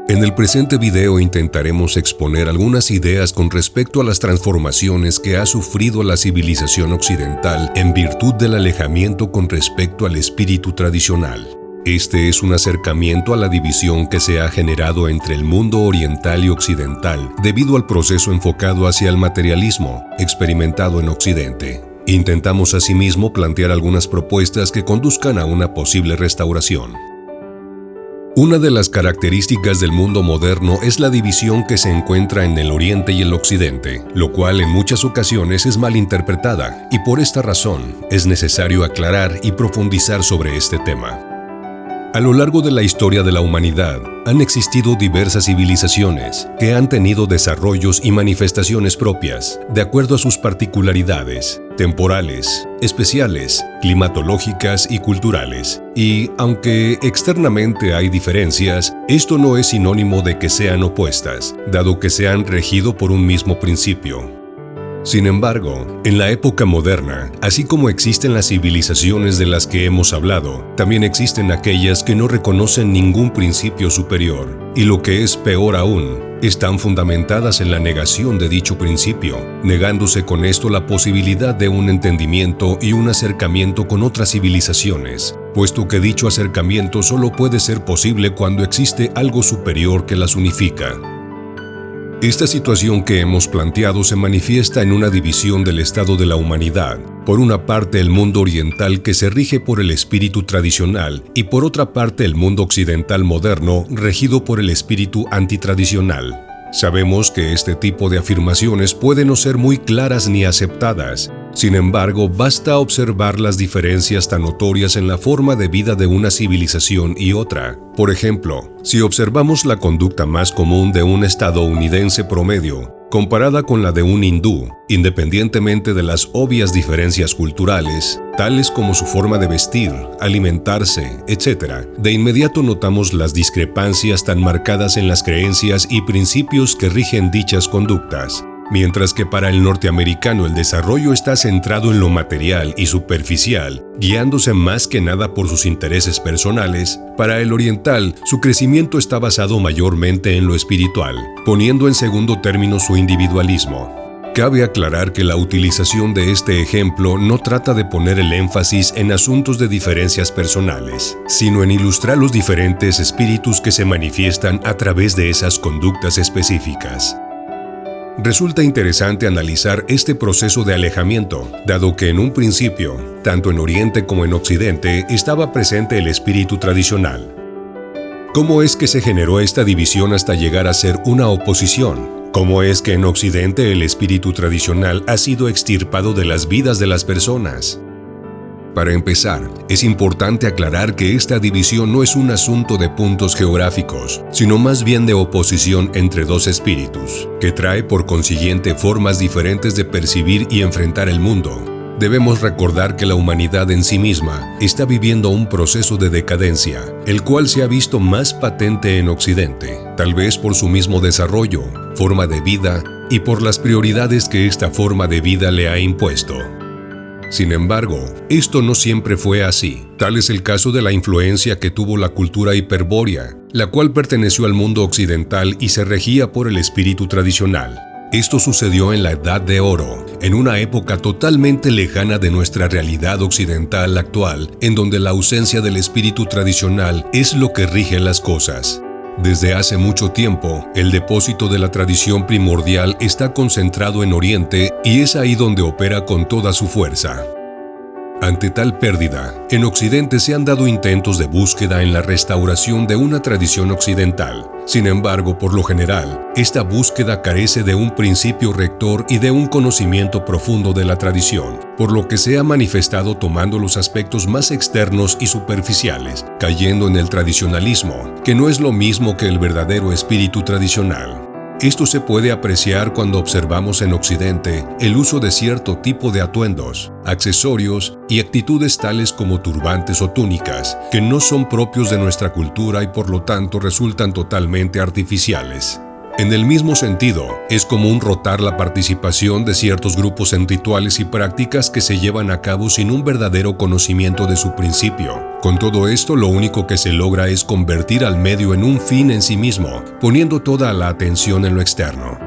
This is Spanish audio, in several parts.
En el presente video intentaremos exponer algunas ideas con respecto a las transformaciones que ha sufrido la civilización occidental en virtud del alejamiento con respecto al espíritu tradicional. Este es un acercamiento a la división que se ha generado entre el mundo oriental y occidental debido al proceso enfocado hacia el materialismo experimentado en Occidente. Intentamos asimismo plantear algunas propuestas que conduzcan a una posible restauración. Una de las características del mundo moderno es la división que se encuentra en el Oriente y el Occidente, lo cual en muchas ocasiones es mal interpretada, y por esta razón es necesario aclarar y profundizar sobre este tema. A lo largo de la historia de la humanidad, han existido diversas civilizaciones que han tenido desarrollos y manifestaciones propias, de acuerdo a sus particularidades, temporales, especiales, climatológicas y culturales. Y, aunque externamente hay diferencias, esto no es sinónimo de que sean opuestas, dado que se han regido por un mismo principio. Sin embargo, en la época moderna, así como existen las civilizaciones de las que hemos hablado, también existen aquellas que no reconocen ningún principio superior, y lo que es peor aún, están fundamentadas en la negación de dicho principio, negándose con esto la posibilidad de un entendimiento y un acercamiento con otras civilizaciones, puesto que dicho acercamiento solo puede ser posible cuando existe algo superior que las unifica. Esta situación que hemos planteado se manifiesta en una división del estado de la humanidad. Por una parte el mundo oriental que se rige por el espíritu tradicional y por otra parte el mundo occidental moderno regido por el espíritu antitradicional. Sabemos que este tipo de afirmaciones pueden no ser muy claras ni aceptadas. Sin embargo, basta observar las diferencias tan notorias en la forma de vida de una civilización y otra. Por ejemplo, si observamos la conducta más común de un estadounidense promedio, comparada con la de un hindú, independientemente de las obvias diferencias culturales, tales como su forma de vestir, alimentarse, etc., de inmediato notamos las discrepancias tan marcadas en las creencias y principios que rigen dichas conductas. Mientras que para el norteamericano el desarrollo está centrado en lo material y superficial, guiándose más que nada por sus intereses personales, para el oriental su crecimiento está basado mayormente en lo espiritual, poniendo en segundo término su individualismo. Cabe aclarar que la utilización de este ejemplo no trata de poner el énfasis en asuntos de diferencias personales, sino en ilustrar los diferentes espíritus que se manifiestan a través de esas conductas específicas. Resulta interesante analizar este proceso de alejamiento, dado que en un principio, tanto en Oriente como en Occidente, estaba presente el espíritu tradicional. ¿Cómo es que se generó esta división hasta llegar a ser una oposición? ¿Cómo es que en Occidente el espíritu tradicional ha sido extirpado de las vidas de las personas? Para empezar, es importante aclarar que esta división no es un asunto de puntos geográficos, sino más bien de oposición entre dos espíritus, que trae por consiguiente formas diferentes de percibir y enfrentar el mundo. Debemos recordar que la humanidad en sí misma está viviendo un proceso de decadencia, el cual se ha visto más patente en Occidente, tal vez por su mismo desarrollo, forma de vida y por las prioridades que esta forma de vida le ha impuesto. Sin embargo, esto no siempre fue así. Tal es el caso de la influencia que tuvo la cultura hiperbórea, la cual perteneció al mundo occidental y se regía por el espíritu tradicional. Esto sucedió en la Edad de Oro, en una época totalmente lejana de nuestra realidad occidental actual, en donde la ausencia del espíritu tradicional es lo que rige las cosas. Desde hace mucho tiempo, el depósito de la tradición primordial está concentrado en Oriente y es ahí donde opera con toda su fuerza. Ante tal pérdida, en Occidente se han dado intentos de búsqueda en la restauración de una tradición occidental. Sin embargo, por lo general, esta búsqueda carece de un principio rector y de un conocimiento profundo de la tradición, por lo que se ha manifestado tomando los aspectos más externos y superficiales, cayendo en el tradicionalismo, que no es lo mismo que el verdadero espíritu tradicional. Esto se puede apreciar cuando observamos en Occidente el uso de cierto tipo de atuendos, accesorios y actitudes tales como turbantes o túnicas, que no son propios de nuestra cultura y por lo tanto resultan totalmente artificiales. En el mismo sentido, es común rotar la participación de ciertos grupos en rituales y prácticas que se llevan a cabo sin un verdadero conocimiento de su principio. Con todo esto, lo único que se logra es convertir al medio en un fin en sí mismo, poniendo toda la atención en lo externo.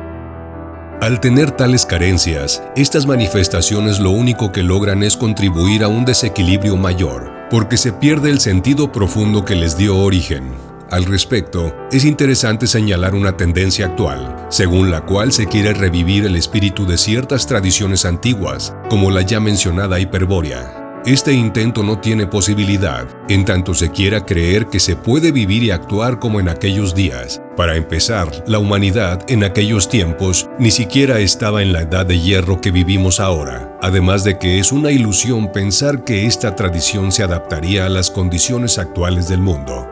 Al tener tales carencias, estas manifestaciones lo único que logran es contribuir a un desequilibrio mayor, porque se pierde el sentido profundo que les dio origen. Al respecto, es interesante señalar una tendencia actual, según la cual se quiere revivir el espíritu de ciertas tradiciones antiguas, como la ya mencionada hiperbórea. Este intento no tiene posibilidad, en tanto se quiera creer que se puede vivir y actuar como en aquellos días. Para empezar, la humanidad en aquellos tiempos ni siquiera estaba en la edad de hierro que vivimos ahora, además de que es una ilusión pensar que esta tradición se adaptaría a las condiciones actuales del mundo.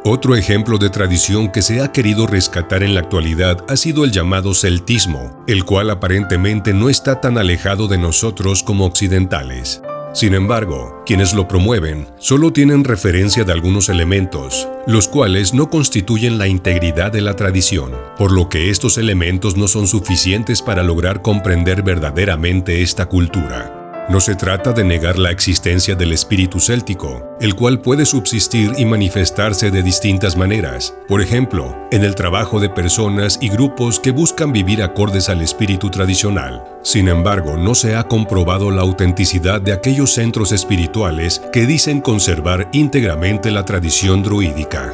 Otro ejemplo de tradición que se ha querido rescatar en la actualidad ha sido el llamado celtismo, el cual aparentemente no está tan alejado de nosotros como occidentales. Sin embargo, quienes lo promueven solo tienen referencia de algunos elementos, los cuales no constituyen la integridad de la tradición, por lo que estos elementos no son suficientes para lograr comprender verdaderamente esta cultura. No se trata de negar la existencia del espíritu céltico, el cual puede subsistir y manifestarse de distintas maneras, por ejemplo, en el trabajo de personas y grupos que buscan vivir acordes al espíritu tradicional. Sin embargo, no se ha comprobado la autenticidad de aquellos centros espirituales que dicen conservar íntegramente la tradición druídica.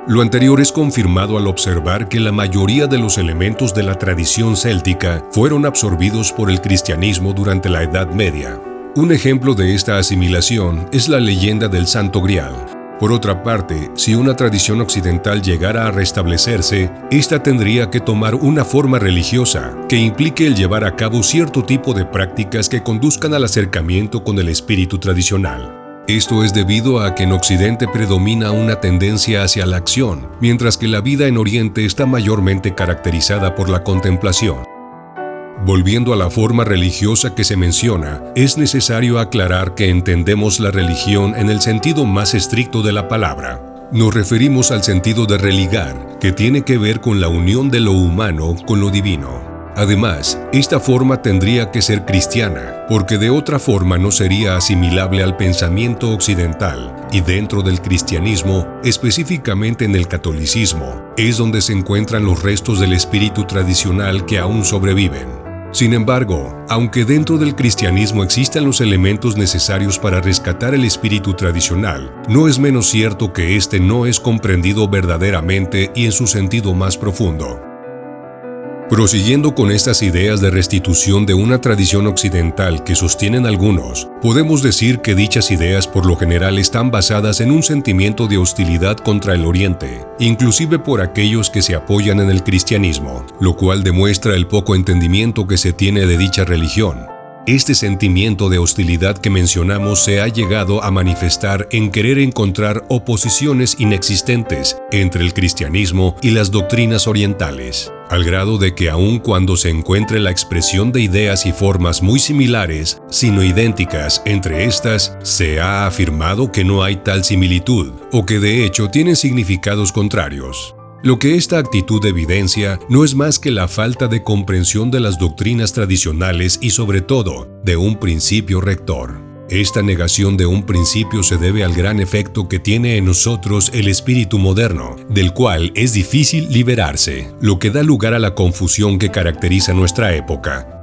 Lo anterior es confirmado al observar que la mayoría de los elementos de la tradición céltica fueron absorbidos por el cristianismo durante la Edad Media. Un ejemplo de esta asimilación es la leyenda del Santo Grial. Por otra parte, si una tradición occidental llegara a restablecerse, esta tendría que tomar una forma religiosa que implique el llevar a cabo cierto tipo de prácticas que conduzcan al acercamiento con el espíritu tradicional. Esto es debido a que en Occidente predomina una tendencia hacia la acción, mientras que la vida en Oriente está mayormente caracterizada por la contemplación. Volviendo a la forma religiosa que se menciona, es necesario aclarar que entendemos la religión en el sentido más estricto de la palabra. Nos referimos al sentido de religar, que tiene que ver con la unión de lo humano con lo divino. Además, esta forma tendría que ser cristiana, porque de otra forma no sería asimilable al pensamiento occidental, y dentro del cristianismo, específicamente en el catolicismo, es donde se encuentran los restos del espíritu tradicional que aún sobreviven. Sin embargo, aunque dentro del cristianismo existan los elementos necesarios para rescatar el espíritu tradicional, no es menos cierto que este no es comprendido verdaderamente y en su sentido más profundo. Prosiguiendo con estas ideas de restitución de una tradición occidental que sostienen algunos, podemos decir que dichas ideas por lo general están basadas en un sentimiento de hostilidad contra el Oriente, inclusive por aquellos que se apoyan en el cristianismo, lo cual demuestra el poco entendimiento que se tiene de dicha religión. Este sentimiento de hostilidad que mencionamos se ha llegado a manifestar en querer encontrar oposiciones inexistentes entre el cristianismo y las doctrinas orientales, al grado de que aun cuando se encuentre la expresión de ideas y formas muy similares, sino idénticas entre estas, se ha afirmado que no hay tal similitud, o que de hecho tienen significados contrarios. Lo que esta actitud evidencia no es más que la falta de comprensión de las doctrinas tradicionales y sobre todo, de un principio rector. Esta negación de un principio se debe al gran efecto que tiene en nosotros el espíritu moderno, del cual es difícil liberarse, lo que da lugar a la confusión que caracteriza nuestra época.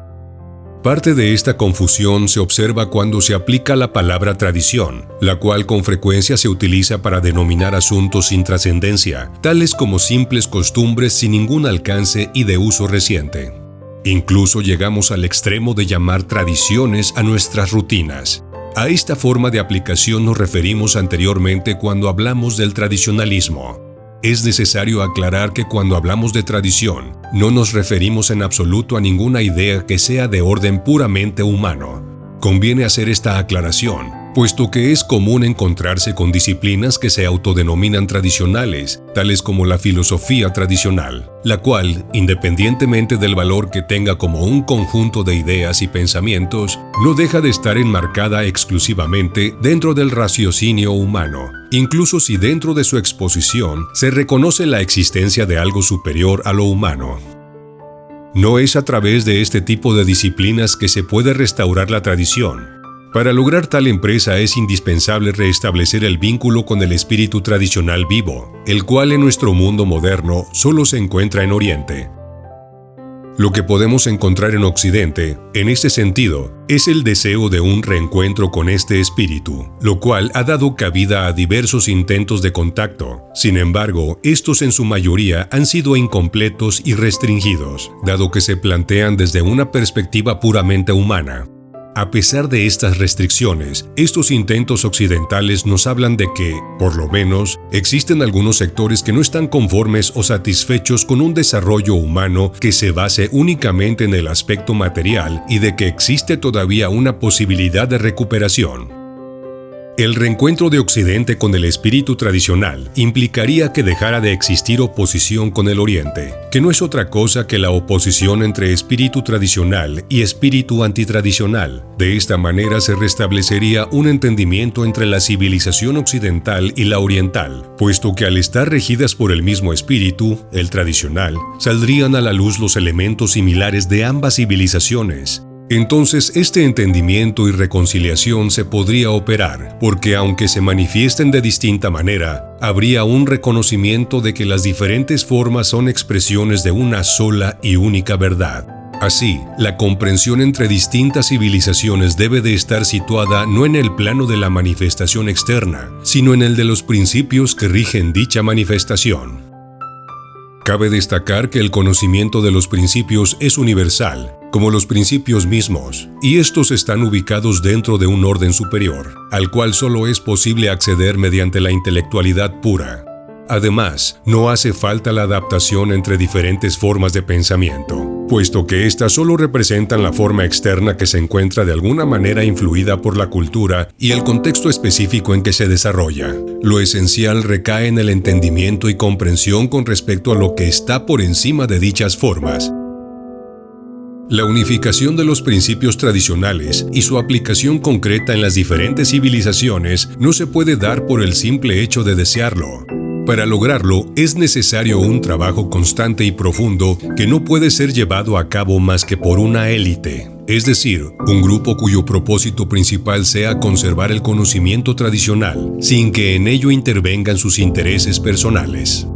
Parte de esta confusión se observa cuando se aplica la palabra tradición, la cual con frecuencia se utiliza para denominar asuntos sin trascendencia, tales como simples costumbres sin ningún alcance y de uso reciente. Incluso llegamos al extremo de llamar tradiciones a nuestras rutinas. A esta forma de aplicación nos referimos anteriormente cuando hablamos del tradicionalismo. Es necesario aclarar que cuando hablamos de tradición, no nos referimos en absoluto a ninguna idea que sea de orden puramente humano. Conviene hacer esta aclaración, puesto que es común encontrarse con disciplinas que se autodenominan tradicionales, tales como la filosofía tradicional, la cual, independientemente del valor que tenga como un conjunto de ideas y pensamientos, no deja de estar enmarcada exclusivamente dentro del raciocinio humano, incluso si dentro de su exposición se reconoce la existencia de algo superior a lo humano. No es a través de este tipo de disciplinas que se puede restaurar la tradición. Para lograr tal empresa es indispensable restablecer el vínculo con el espíritu tradicional vivo, el cual en nuestro mundo moderno solo se encuentra en Oriente. Lo que podemos encontrar en Occidente, en este sentido, es el deseo de un reencuentro con este espíritu, lo cual ha dado cabida a diversos intentos de contacto. Sin embargo, estos en su mayoría han sido incompletos y restringidos, dado que se plantean desde una perspectiva puramente humana. A pesar de estas restricciones, estos intentos occidentales nos hablan de que, por lo menos, existen algunos sectores que no están conformes o satisfechos con un desarrollo humano que se base únicamente en el aspecto material y de que existe todavía una posibilidad de recuperación. El reencuentro de Occidente con el espíritu tradicional implicaría que dejara de existir oposición con el Oriente, que no es otra cosa que la oposición entre espíritu tradicional y espíritu antitradicional. De esta manera se restablecería un entendimiento entre la civilización occidental y la oriental, puesto que al estar regidas por el mismo espíritu, el tradicional, saldrían a la luz los elementos similares de ambas civilizaciones. Entonces, este entendimiento y reconciliación se podría operar, porque aunque se manifiesten de distinta manera, habría un reconocimiento de que las diferentes formas son expresiones de una sola y única verdad. Así, la comprensión entre distintas civilizaciones debe de estar situada no en el plano de la manifestación externa, sino en el de los principios que rigen dicha manifestación. Cabe destacar que el conocimiento de los principios es universal, como los principios mismos, y estos están ubicados dentro de un orden superior, al cual solo es posible acceder mediante la intelectualidad pura. Además, no hace falta la adaptación entre diferentes formas de pensamiento, puesto que éstas solo representan la forma externa que se encuentra de alguna manera influida por la cultura y el contexto específico en que se desarrolla. Lo esencial recae en el entendimiento y comprensión con respecto a lo que está por encima de dichas formas. La unificación de los principios tradicionales y su aplicación concreta en las diferentes civilizaciones no se puede dar por el simple hecho de desearlo. Para lograrlo, es necesario un trabajo constante y profundo que no puede ser llevado a cabo más que por una élite, es decir, un grupo cuyo propósito principal sea conservar el conocimiento tradicional, sin que en ello intervengan sus intereses personales.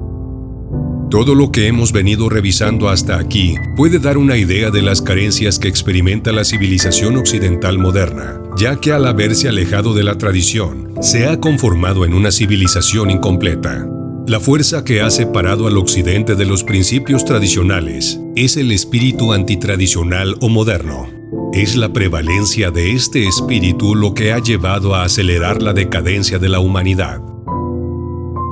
Todo lo que hemos venido revisando hasta aquí puede dar una idea de las carencias que experimenta la civilización occidental moderna, ya que al haberse alejado de la tradición, se ha conformado en una civilización incompleta. La fuerza que ha separado al occidente de los principios tradicionales es el espíritu antitradicional o moderno. Es la prevalencia de este espíritu lo que ha llevado a acelerar la decadencia de la humanidad.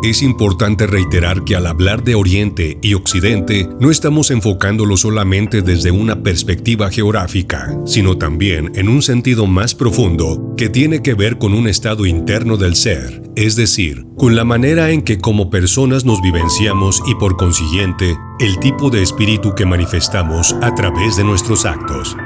Es importante reiterar que al hablar de Oriente y Occidente no estamos enfocándolo solamente desde una perspectiva geográfica, sino también en un sentido más profundo que tiene que ver con un estado interno del ser, es decir, con la manera en que como personas nos vivenciamos y por consiguiente, el tipo de espíritu que manifestamos a través de nuestros actos.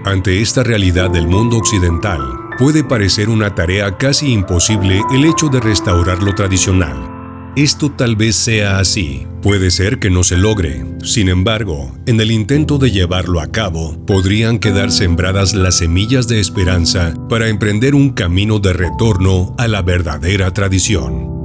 Ante esta realidad del mundo occidental, puede parecer una tarea casi imposible el hecho de restaurar lo tradicional. Esto tal vez sea así, puede ser que no se logre. Sin embargo, en el intento de llevarlo a cabo, podrían quedar sembradas las semillas de esperanza para emprender un camino de retorno a la verdadera tradición.